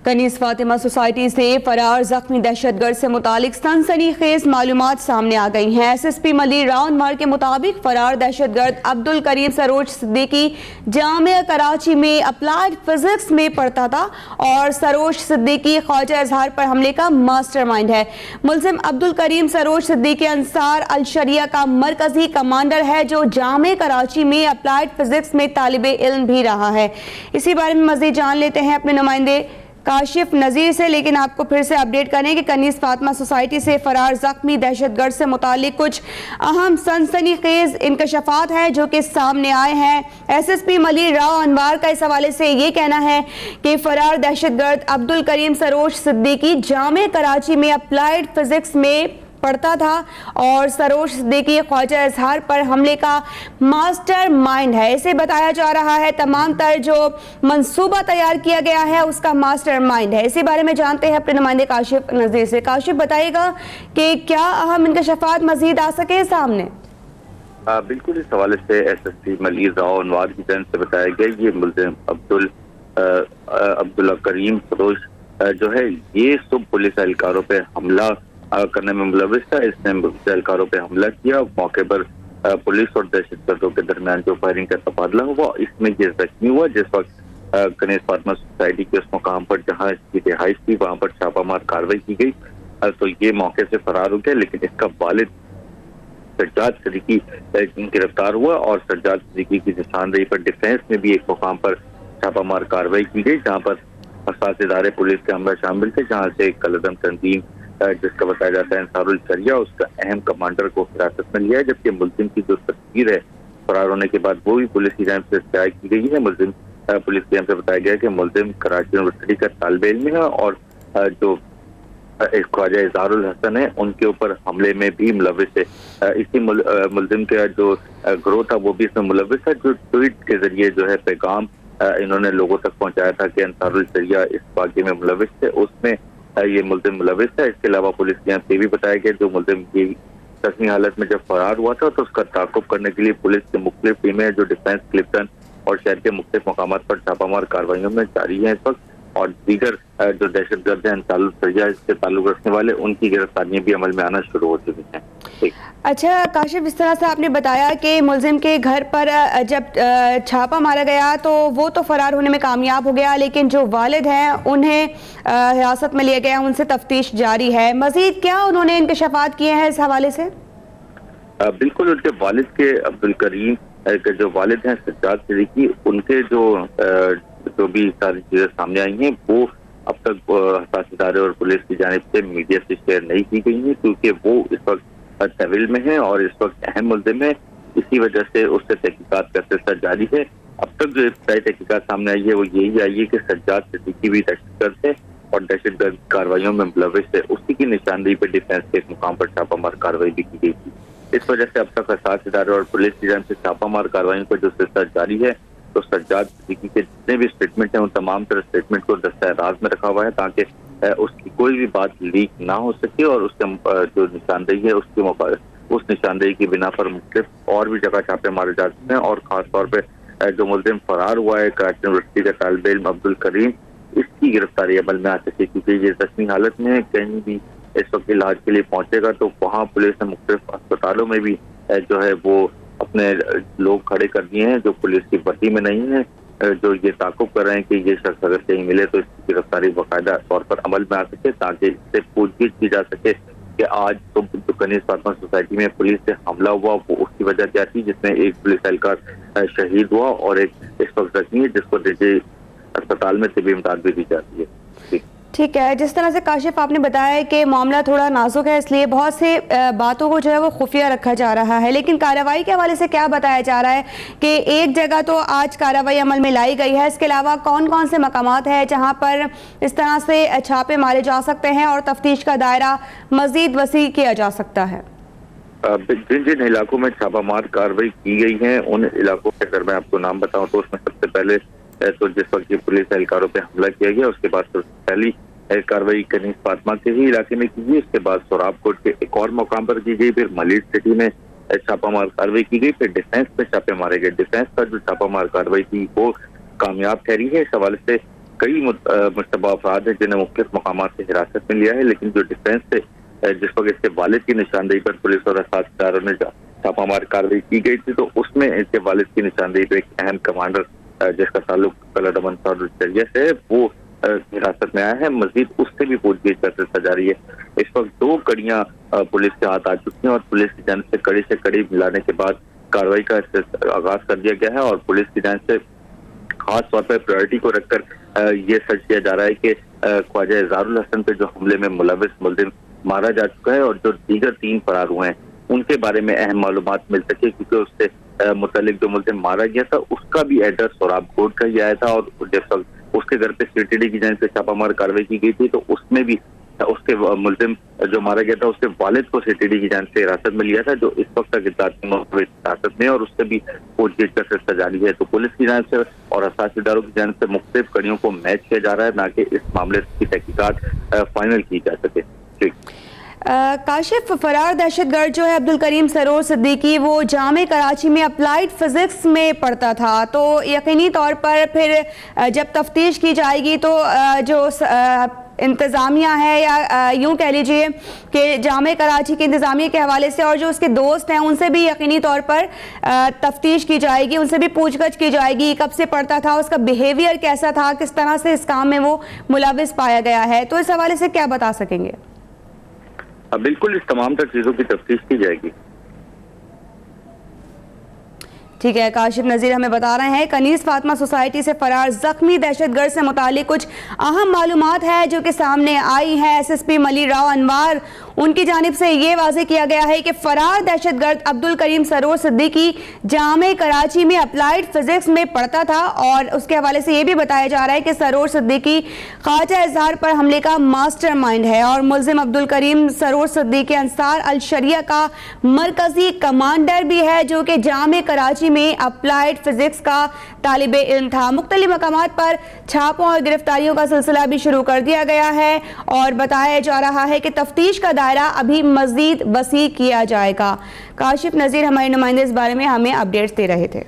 कनीज Fatima society से फरार जख्मी दहशतगर्द से मुतालिक सनसनीखेज मालूमात सामने आ गई हैं। SSP मलिर राउंडमार के मुताबिक फरार दहशतगर्द अब्दुल करीम सरोज सिद्दीकी जामिया कराची में अप्लाइड फिजिक्स में पढ़ता था और सरोज सिद्दीकी ख्वाजा इजहार पर हमले का मास्टरमाइंड है। मुलजिम अब्दुल करीम सरोज सिद्दीकी अंसार अल शरिया का मरकजी कमांडर है जो जामिया कराची में अप्लाइड फिजिक्स में तालिबे इल्म भी रहा है। इसी बारे में मजीद जान लेते हैं अपने नुमाइंदे काशिफ नज़ीर से, लेकिन आपको फिर से अपडेट करें कि कनीज फातिमा सोसाइटी से फरार जख्मी दहशतगर्द से मुतालिक कुछ अहम सनसनीखेज इंकशाफात हैं जो कि सामने आए हैं। SSP मलिर राउंडमार का इस हवाले से ये कहना है कि फरार दहशतगर्द अब्दुल करीम सरोज सिद्दीकी जामिया कराची में अप्लाइड फिजिक्स में पढ़ता था और सरोज सिद्दीकी ख्वाजा इजहार पर हमले का मास्टरमाइंड है। इसे बताया जा रहा है तमाम तर जो मंसूबा तैयार किया गया है उसका मास्टरमाइंड है। इसी बारे में जानते हैं अपने नुमाइंदे काशिफ नज़ीर से। काशिफ, बताइएगा कि क्या अहम इंकशाफात मजीद आ सके सामने? बिल्कुल, इस हवाले से SSP मलिर राउंडमार की जानिब से बताया गया ये मुलजिम अब्दुल्ला करीम सरोज जो है ये सब पुलिस एहलकारों पर हमला करने में मुलविस था। इसने एहलकारों पर हमला किया। मौके पर पुलिस और दहशतगर्दों के दरमियान जो फायरिंग का तबादला हुआ इसमें ये जख्मी हुआ। जिस वक्त कनीज फातिमा सोसाइटी के उस मुकाम पर जहाँ इसकी रिहाइश थी वहाँ पर छापामार कार्रवाई की गई तो ये मौके से फरार हो गया, लेकिन इसका वालिद सज्जाद सिद्दीकी गिरफ्तार हुआ और सज्जाद सिद्दीकी की निशानदेही पर डिफेंस में भी एक मुकाम पर छापामार कार्रवाई की गई जहाँ पर हसास इदारे पुलिस के अमला शामिल थे, जहाँ से कलदम तंजीम जिसका बताया जाता है अंसारुल शरिया उसका अहम कमांडर को हिरासत में लिया है। जबकि मुलजिम की जो तस्वीर है फरार होने के बाद वो भी पुलिस की जानिब से तय की गई है। मुलजिम पुलिस की जानिब से बताया गया कि मुलजिम कराची यूनिवर्सिटी का तालिबे इल्म है और जो एक ख्वाजा इजहारुल हसन है उनके ऊपर हमले में भी मुलविस है। इसी मुलजिम का जो ग्रोह था वो भी इसमें मुलविस है। जो ट्वीट के जरिए जो है पैगाम इन्होंने लोगों तक पहुंचाया था कि अंसारुल शरिया इस वाक़े में मुलविस थे, उसमें ये मुलजिम मुलविस था। इसके अलावा पुलिस के यहाँ से भी बताया गया जो मुलजिम की जख्मी हालत में जब फरार हुआ था तो उसका ताक़ुब करने के लिए पुलिस की मुख्तलिफ टीमें जो डिफेंस क्लिफ्टन और शहर के मुख्तलिफ मकामात पर छापामार कार्रवाइयों में जारी है इस वक्त, और दीगर जो दहशतगर्द हैं अंसारुल शरिया इससे ताल्लुक रखने वाले उनकी गिरफ्तारियां भी अमल में आना शुरू हो चुकी हैं। अच्छा काशिफ, इस तरह से आपने बताया कि मुलजिम के घर पर जब छापा मारा गया तो वो तो फरार होने में कामयाब हो गया, लेकिन जो वालिद हैं उन्हें हिरासत में लिया गया, उनसे तफ्तीश जारी है। मजीद क्या उन्होंने इंकशाफात किए हैं इस हवाले से? बिल्कुल, उनके वालिद के अब्दुल करीम के जो वालिद हैं सज्जाद सिद्दीकी उनके जो भी सारी चीजें सामने आई हैं वो अब तक हसास इदारे और पुलिस की जानिब से मीडिया से शेयर नहीं की गई है क्योंकि वो इस वक्त तहवील में है और इस वक्त अहम मुलजिम है। इसी वजह से उससे तहकीकात का सिलसिला जारी है। अब तक जो इब्तदाई तहकीकात सामने आई है वो यही आई है कि सज्जाद सिद्दीकी भी दहशतगर्द है और दहशतगर्द कार्रवाइयों में मुलविस है। उसी की निशानदेही पर डिफेंस के एक मुकाम पर छापामार कार्रवाई भी की गई थी। इस वजह से अब तक हसास इदारे और पुलिस की जानिब से छापामार कार्रवाइयों का जो सिलसिला जारी है तो सज्जाद सिद्दीकी के जितने भी स्टेटमेंट हैं उन तमाम तरह स्टेटमेंट को दस्तावेज़ में रखा हुआ है ताकि उसकी कोई भी बात लीक ना हो सके और उसके जो निशानदेही है उस निशानदेही की बिना पर मुख्तलिफ और भी जगह छापे मारे जा सकते हैं। और खास तौर पर जो मुलजिम फरार हुआ है कराची यूनिवर्सिटी का तालिबे इल्म अब्दुल करीम, इसकी गिरफ्तारी अमल में आ सके क्योंकि ये जख्मी हालत में कहीं भी इस वक्त इलाज के लिए पहुंचेगा तो वहाँ पुलिस ने मुख्तलिफ अस्पतालों में भी जो है वो अपने लोग खड़े कर दिए हैं जो पुलिस की भर्ती में नहीं है, जो ये ताक़ुब कर रहे हैं कि ये शख्स अगर कहीं मिले तो इसकी गिरफ्तारी बाकायदा तौर पर अमल में आ सके ताकि इससे पूछगिछ की जा सके कि आज तो कनीज फातिमा सोसाइटी में पुलिस से हमला हुआ वो उसकी वजह क्या थी जिसमें एक पुलिस एहलकार शहीद हुआ और एक इस वक्त जख्मी है जिसको निजी अस्पताल में तिबी इमदाद भी दी जाती है। ठीक है, जिस तरह से काशिफ आपने बताया कि मामला थोड़ा नाजुक है इसलिए बहुत से बातों को जो है वो खुफिया रखा जा रहा है, लेकिन कार्रवाई के हवाले से क्या बताया जा रहा है कि एक जगह तो आज कार्रवाई अमल में लाई गई है, इसके अलावा कौन कौन से मकामात हैं जहां पर इस तरह से छापे मारे जा सकते हैं और तफ्तीश का दायरा मजीद वसी किया जा सकता है? जिन जिन इलाकों में छापामार कार्रवाई की गई है उन इलाकों के अगर मैं आपको नाम बताऊँ तो उसमें सबसे पहले तो जिस वक्त पुलिस एहलकारों पर हमला किया गया उसके बाद तो पहली कार्रवाई कनीज फातिमा के ही इलाके में की गई, उसके बाद सोराबकोट के एक और मुकाम पर की गई, फिर मलिर सिटी में छापामार कार्रवाई की गई, फिर डिफेंस पे छापे मारे गए। डिफेंस का जो छापामार कार्रवाई थी वो कामयाब ठहरी है। इस हवाले से कई मुश्तबा अफराद हैं जिन्हें मुख्तलिफ मकामात से हिरासत में लिया है, लेकिन जो डिफेंस से जिस वक्त इसके वालिद की निशानदेही पर पुलिस और असादारों ने छापामार कार्रवाई की गई थी, तो उसमें इसके वालिद की निशानदेही पर एक अहम कमांडर जिसका ताल्लुक कलर अमन से है, वो हिरासत में आया है। मजीद उससे भी पूछताछ का सिलसिला जारी है। इस वक्त 2 कड़ियां पुलिस के हाथ आ चुकी हैं और पुलिस की जानिब से कड़ी मिलाने के बाद कार्रवाई का आगाज कर दिया गया है और पुलिस की जानिब से खास तौर पर प्रायोरिटी को रखकर ये सर्च किया जा रहा है कि ख्वाजा इज़हारुल हसन पे जो हमले में मुलविस मुल्जिम मारा जा चुका है और जो दीगर 3 फरार हुए हैं उनके बारे में अहम मालूमात मिल सके, क्योंकि उससे मुतल्लिक जो मुल्जिम मारा गया था उसका भी एड्रेस सोराब कोट का ही आया था और जिस वक्त उसके घर पे सीटीडी की जानिब से छापामार कार्रवाई की गई थी तो उसमें भी उसके मुल्जिम जो मारा गया था उसके वालिद को सीटीडी की जानिब से हिरासत में लिया था, जो इस वक्त तक हिरासत में और उससे भी पूछताछ का सिलसिला जारी है। तो पुलिस की जानिब से और हसास इदारों की जानिब से मुख्तलिफ कड़ियों को मैच किया जा रहा है, ना कि इस मामले की तहकीकात फाइनल की जा सके। काशिफ, फरार दहशतगर्द जो है अब्दुल करीम सरोर सिद्दीकी, वो जामे कराची में अप्लाइड फिजिक्स में पढ़ता था, तो यकीनी तौर पर फिर जब तफ्तीश की जाएगी तो जो इंतज़ामिया है या यूं कह लीजिए कि जामे कराची के इंतज़ामिया के हवाले से और जो उसके दोस्त हैं उनसे भी यकीनी तौर पर तफ्तीश की जाएगी, उनसे भी पूछगछ की जाएगी, कब से पढ़ता था, उसका बिहेवियर कैसा था, किस तरह से इस काम में वो मुलविस पाया गया है। तो इस हवाले से क्या बता सकेंगे? बिल्कुल, इस तमाम तर चीजों की तफ्तीश की जाएगी। ठीक है, काशिफ नज़ीर हमें बता रहे हैं कनीज़ फातिमा सोसाइटी से फरार जख्मी दहशतगर्द से मुतालिक कुछ अहम मालूमात है जो कि सामने आई है। SSP मलिर राव अनवार, उनकी जानिब से ये वाज़ेह किया गया है कि फरार दहशतगर्द अब्दुल करीम सरोर सिद्दीकी जामे कराची में अप्लाइड फिजिक्स में पढ़ता था और उसके हवाले से ये भी बताया जा रहा है कि सरोर सिद्दीकी ख्वाजा इज़हार पर हमले का मास्टरमाइंड है और मुल्जिम अब्दुल करीम सरोर सिद्दीकी अंसार अल शरिया का मरकजी कमांडर भी है, जो कि जामे कराची में अप्लाइड फिजिक्स का तालिबे इल्म था। मुख्तलिफ मकामात पर छापों और गिरफ्तारियों का सिलसिला भी शुरू कर दिया गया है और बताया जा रहा है कि तफ्तीश का दायरा अभी मजीद वसी किया जाएगा। काशिफ नज़ीर हमारे नुमाइंदे इस बारे में हमें अपडेट्स दे रहे थे।